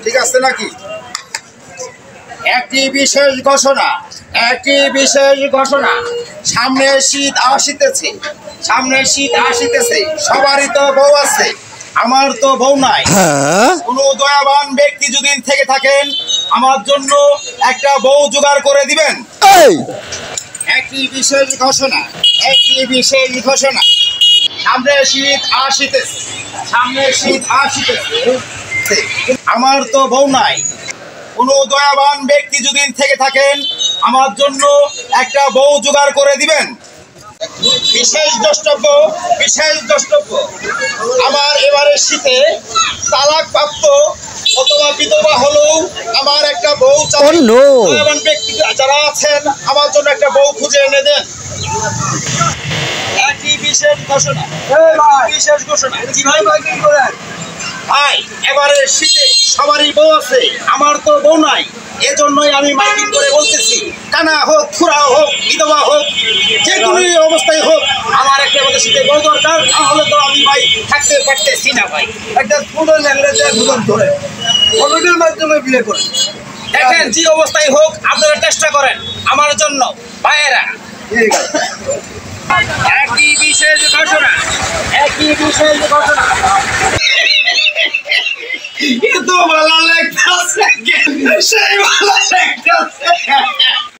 ঠিক আছে নাকি? একটি বিশেষ ঘোষণা, সামনে শীত আসিতেছে, সবারই তো বউ আছে, আমার তো বউ নাই। কোন দয়াবান ব্যক্তি যদি থেকে থাকেন, আমার জন্য একটা বউ জোগাড় করে দিবেন। একটি বিশেষ ঘোষণা, সামনে শীত আসিতেছে, আমার তো বউ নাই। কোন দয়াবান ব্যক্তি যদি থেকে থাকেন, আমার জন্য একটা বউ জোগাড় করে দিবেন। বিশেষ দ্রষ্টব্য, আমার এবারের শীতে তালাকপ্রাপ্ত অথবা বিধবা হলেও আমার একটা বউ চাই। দয়াবান ব্যক্তি যারা আছেন, আমার জন্য একটা বউ খুঁজে এনে দেন। একটি বিশেষ ঘোষণা। ভাই, এবারে শীতে সবারই বউ আছে, আমার তো বউ নাই। এজন্যই আমি মাইকিং করে বলতেছি, কানা হোক, খুড়া হোক, বিধবা হোক, যে কোনো অবস্থায় হোক, আমার একটা শীতে বউ দরকার। তাহলে তো আমি ভাই থাকতে পারতেছি না ভাই। একটা ছোট ল্যাংড়াতে দুজন ধরে কমিটির মাধ্যমে বিয়ে করে দেখেন, যে অবস্থায় হোক আপনারা চেষ্টা করেন আমার জন্য ভাইয়েরা। একই বিশেষ ঘোষণা। এত ভালো লাগতেছে, সেই ভালো